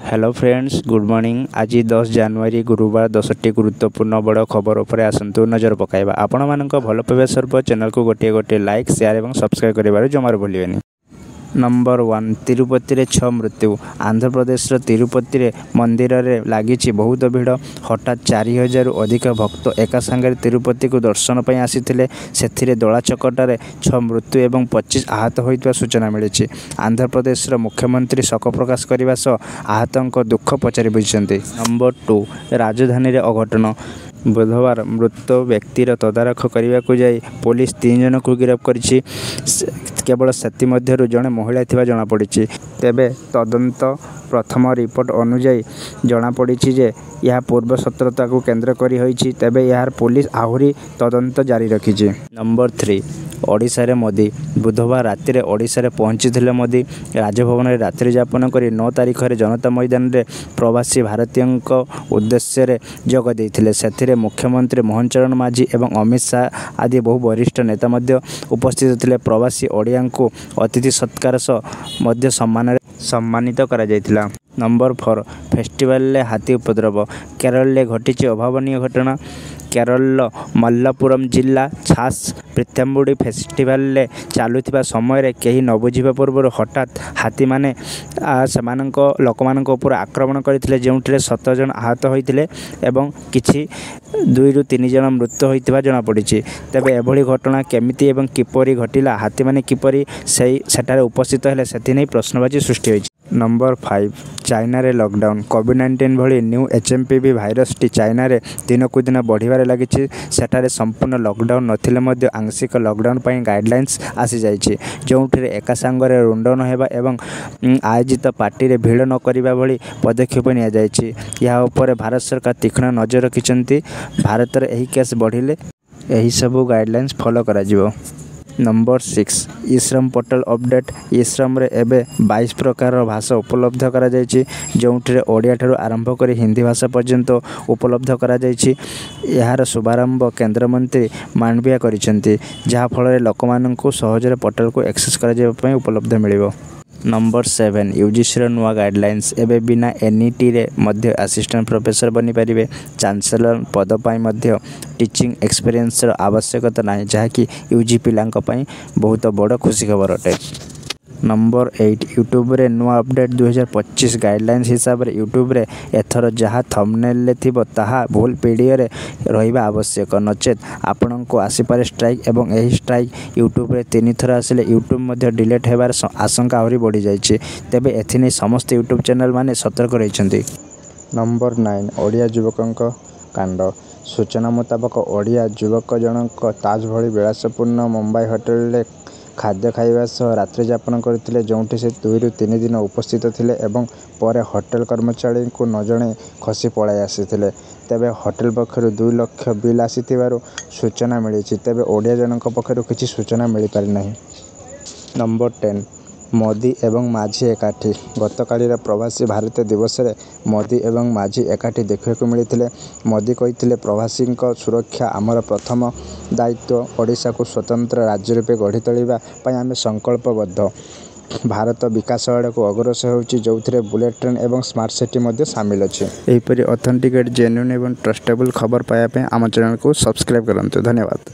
Hello friends good morning. आज 10 जनवरी गुरुवार 10टी गुरुत्वपूर्ण बड़ खबर उपर आसतु नजर पकाइबा। आपण मानक भल पाइबा सर्व चैनल को गोटे गोटे लाइक शेयर और सब्सक्राइब करिबार जमार भूलिबेनी। नंबर 1 तिरुपति रे 6 मृत्यु। आंध्र प्रदेश तिरुपति रे मंदिर रे लागिछि बहुत भीड़। हठात 4000 अधिक भक्त एका संगे तिरुपति को दर्शन पर आसीथिले। सेथिरे दला चकटारे 6 मृत्यु एवं 25 आहत होइतबा सूचना मिलिछि। आंध्र प्रदेश मुख्यमंत्री शोक प्रकाश करने आहतों दुख पचारि बुझिछन्ति। नंबर 2 राजधानी रे अघटन। बुधवार मृत व्यक्तिर तदारख करने को जाई पुलिस 3 जन को गिरफ्त करिछि। केवल सेति मध्यरु जणे महिला थिबा जणा पड़िछि। तेबे तदंत प्रथम रिपोर्ट अनुजाई जणा पड़िछि जे यह पूर्व शत्रुता को केंद्र करी होइछि। तेबे यार पुलिस आहुरी तदंत जारी रखिछि। नंबर 3 ओडिशा रे मोदी। बुधवार राति रे ओडिशा रे पहुंचीथिले मोदी। राजभवन रे रात्रि यापन करी 9 तारिख रे जनता मैदान रे प्रवासी भारतीयों उद्देश्य रे जोग देइथिले। सेथिरे मुख्यमंत्री मोहन चरण माझी एवं अमित शाह आदि बहु वरिष्ठ नेता मध्य उपस्थित थिले। प्रवासी ओडिया को अतिथि सत्कार मध्य सम्मानित करा जायतिला। नंबर 4 फेस्टिवल ले हाथी उपद्रव। केरल ले घटिछि अभावनीय घटना। केरल मल्लपुरम जिला छास प्रीतम्बुडी फेस्टिवल ले चालुथिबा समय रे केही न बुझिबा पूर्व हठात हाथी माने लोक मानक ऊपर आक्रमण करथिले, जेउठिले 7 जन आहत होइथिले एवं किछि 2 ରୁ 3 जन मृत्यु होइतिबा जणा पड़िछि। तेबे एभली घटना केमिति एवं किपरि घटिला, हाथी माने किपरि सेठारे उपस्थित हेले, सेथि नै प्रश्नबाची सृष्टि होइछि। नंबर 5 चाइना रे लॉकडाउन। कोविड-19 भली new HMPV virus T China रे दिनकु दिन बढ़िबारे लागिछि। सेठारे संपूर्ण लॉकडाउन नथिले मध्य आंशिक लॉकडाउन पई गाइडलाइंस आसी जाइछि, जोंठिरे एका संगरे रुंड न हेबा एवं आयोजित पार्टी रे भीड़ न करिबा भली पदक्षेप निया जाइछि। या ऊपर भारत सरकार तीक्ष्ण नजर रखिछन्ति। भारत रे एही केस बढ़िले एही सब गाइडलाइंस फॉलो करा जिवो। Number 6 e-Shram portal update. E-Shram रे एबे 22 प्रकार भाषा उपलब्ध करा जायछि, जोंठिरे ओडिया ठारू आरंभ करी हिंदी भाषा पर्यंत उपलब्ध करा जायछि। यार शुभारंभ केंद्र मंत्री मांडविया करिसेंति, जहा फल रे लोकमाननकु सहजरे पोर्टल को एक्सेस करा जेबा पई उपलब्ध मिलिबो। नंबर 7 यूजीसी रो नुआ गाइडलाइंस। एबे बिना एनईटी रे मध्य असिस्टेंट प्रोफेसर बनी पारिबे। चांसलर पद पाई मध्य टीचिंग एक्सपीरियंस रो आवश्यकता नाही, जहाँकि यूजी पिलांक पाई बहुत बड़ खुशी खबर अटे। नंबर 8 यूट्यूब रे नुआ अपडेट 2025 गाइडलाइंस हिसाब रे यूट्यूब रे एथर जहाँ थंबनेल ले थिबो ताहा भूल पीडीओ रे रहिबा आवश्यक, नचेत आपन को आसी पारे स्ट्राइक एवं एही स्ट्राइक यूट्यूब रे 3 थर आसिले यूट्यूब मध्य डिलीट हेबार आशंका आहुरी बढ़ी जाइछि। तेबे एथिने समस्त यूट्यूब चैनल माने सतर्क रहिछन्ति। नंबर 9 ओडिया युवकंक कांड। सूचना मुताबक ओडिया युवक जनक ताज भली विलासपूर्ण मुंबई होटेल रे खाद्य खाइबा सह रात्रि यापन करथिले, जोंठी से 2 ରୁ 3 दिन उपस्थित थिले एवं परे होटेल कर्मचारी को न जणे खसी पळाई आसीथिले। तेबे होटेल पक्षरु 2 लाख बिल आसीथिबारु सूचना मिलिछि। तेबे ओडिया जनक पक्षरु किछि सूचना मिलि पारि नाही। नंबर 10 मोदी एवं माझी एकाठी। गतकालीर प्रवासी भारतीय दिवस रे मोदी एवं माझी एकाठी देखा मिलते। मोदी कहिथिले प्रवासी सुरक्षा आमर प्रथम दायित्व। ओडिशा को स्वतंत्र राज्य रूपे गढ़ी तोलिबा पई आमे संकल्पबद्ध। भारत विकास आड़ को अग्रसर होउछि, जोथिरे बुलेट ट्रेन एवं स्मार्ट सिटी मध्य शामिल अछि। एहिपरि ऑथेंटिकेट जेन्युइन एवं ट्रस्टेबल खबर पाया पे आम चैनल को सब्सक्राइब करंतु। धन्यवाद।